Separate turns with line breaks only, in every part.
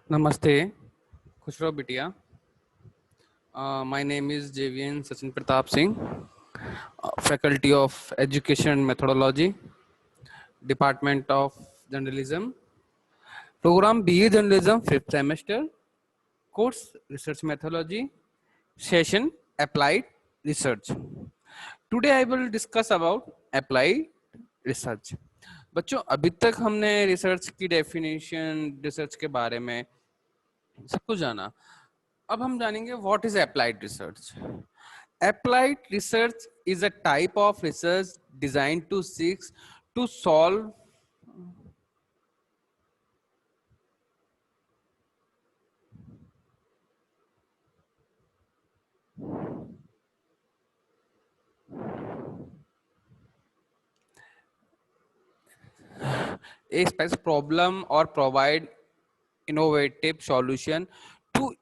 Namaste, Khushro Bitia. My name is JVN Sachin Pratap Singh, Faculty of Education and Methodology, Department of Journalism, Program BA Journalism, 5th semester, Course Research Methodology, Session Applied Research. Today I will discuss about applied research. बच्चों अभी तक हमने research की definition research के बारे में सब कुछ जाना. अब हम जानेंगे what is applied research. Applied research is a type of research designed to seek to solve a specific problem or provide innovative solution to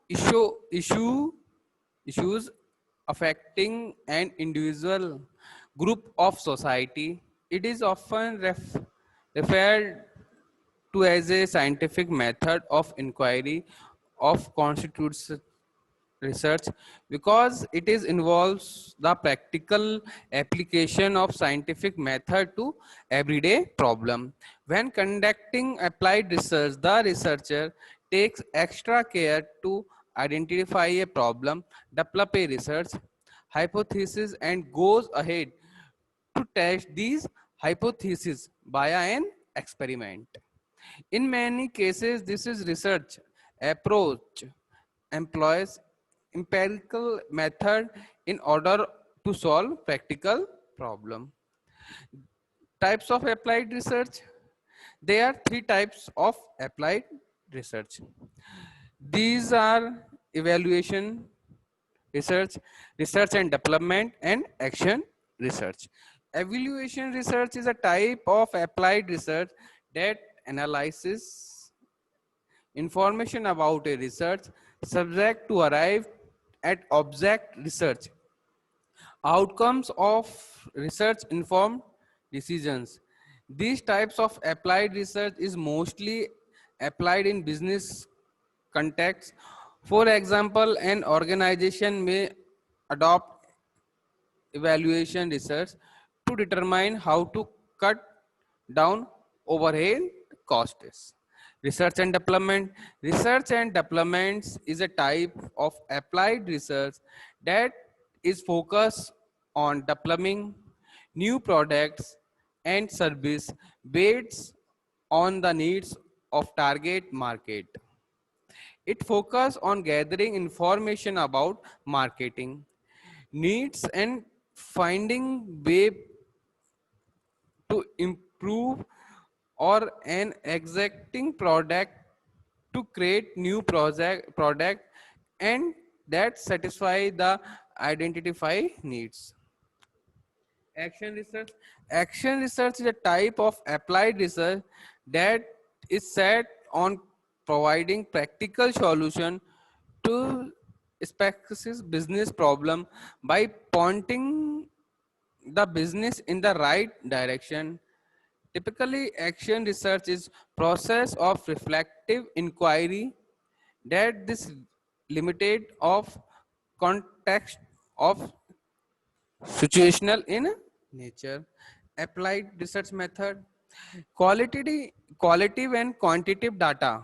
issues affecting an individual group of society. It is often referred to as a scientific method of inquiry of constitutes research because it is involves the practical application of scientific method to everyday problem. When conducting applied research, the researcher takes extra care to identify a problem, develop a research hypothesis, and goes ahead to test these hypotheses via an experiment. In many cases, this is research approach employs empirical method in order to solve practical problem. Types of applied research. There are three types of applied research. These are evaluation research, research and development, and action research. Evaluation research is a type of applied research that analyzes information about a research subject to arrive at object research outcomes of research informed decisions. These types of applied research is mostly applied in business context. For example, an organization may adopt evaluation research to determine how to cut down overhead costs. Research and development. Research and development is a type of applied research that is focused on developing new products and service based on the needs of target market. It focuses on gathering information about marketing needs and finding way to improve or an existing product to create new product and that satisfy the identify needs. Action research. Action research is a type of applied research that is set on providing practical solution to specific business problem by pointing the business in the right direction. Typically, action research is process of reflective inquiry that this limited of context of situational in nature. Applied research method. Qualitative and quantitative data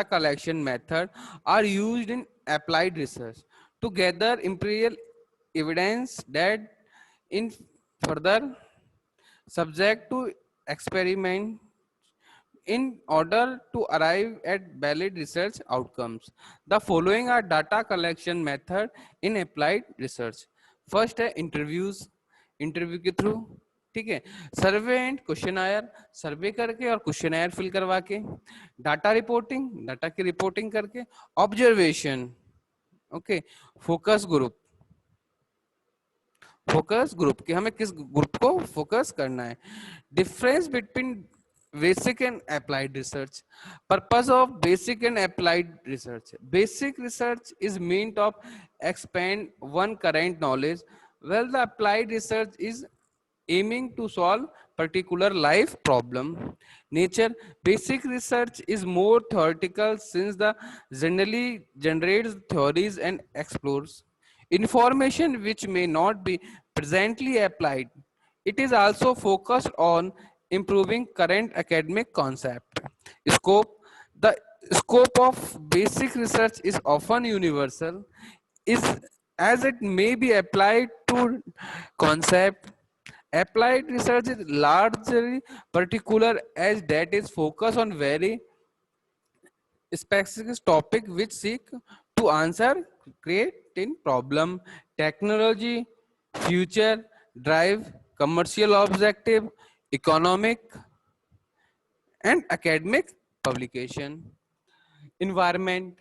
collection method are used in applied research to gather empirical evidence that in further subject to experiment in order to arrive at valid research outcomes. The following are data collection method in applied research. First है interviews, interview के through, ठीक है, survey and questionnaire, सर्वे करके और questionnaire fill करवा के, data reporting, data की reporting करके, ऑब्जर्वेशन, ओके, फोकस ग्रुप कि हमें किस ग्रुप को फोकस करना है. Difference between basic and applied research. Purpose of basic and applied research. Basic research is meant of expand one current knowledge, while the applied research is aiming to solve particular life problem. Nature basic research is more theoretical since the generally generates theories and explores information which may not be presently applied. It is also focused on improving current academic concept. Scope The scope of basic research is often universal, is as it may be applied to concept. Applied research is largely particular as that is focused on very specific topic which seek to answer creating problem, technology, future, drive, commercial objective, economic and academic publication. Environment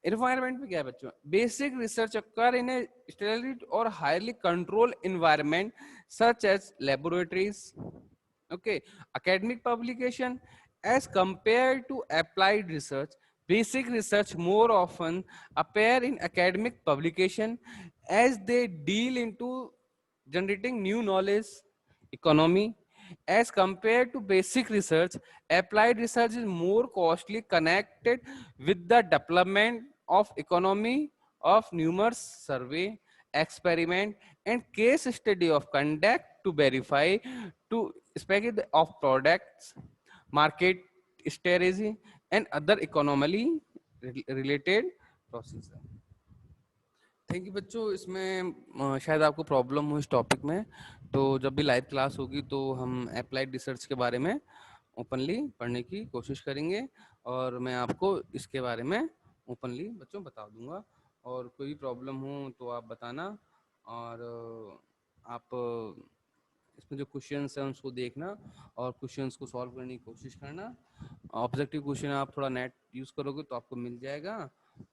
में क्या है बच्चों? Basic research occur in a sterile or highly controlled environment such as laboratories. Okay, academic publication as compared to applied research. Basic research more often appear in academic publication as they deal into generating new knowledge, economy. As compared to basic research, applied research is more costly connected with the development of economy of numerous survey, experiment and case study of conduct to verify to spec of products, market strategy and other economically related processes. Thank you बच्चों, इसमें शायद आपको problem हो इस topic में, तो जब भी लाइव क्लास होगी तो हम अप्लाइड रिसर्च के बारे में ओपनली पढ़ने की कोशिश करेंगे और मैं आपको इसके बारे में ओपनली बच्चों बता दूंगा। और कोई प्रॉब्लम हो तो आप बताना और आप इसमें जो क्वेश्चंस हैं उसको देखना और क्वेश्चंस को सॉल्व करने की कोशिश करना। ऑब्जेक्टिव क्वेश्चन आप थोड़ा नेट यूज़ करोगे तो आपको मिल जाएगा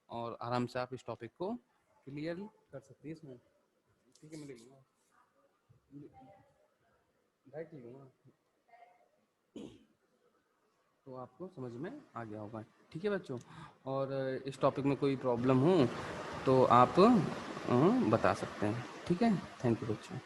और आराम से आप इस टॉपिक को क्लियर कर सकते हैं इसमें। ठीक है, मैं ले लूँगा, राइट ले लूँगा, तो आपको समझ में आ गया होगा। ठीक है बच्चों, और इस टॉपिक में कोई प्रॉब्लम हो तो आप बता सकते हैं। ठीक है, थैंक यू बच्चों।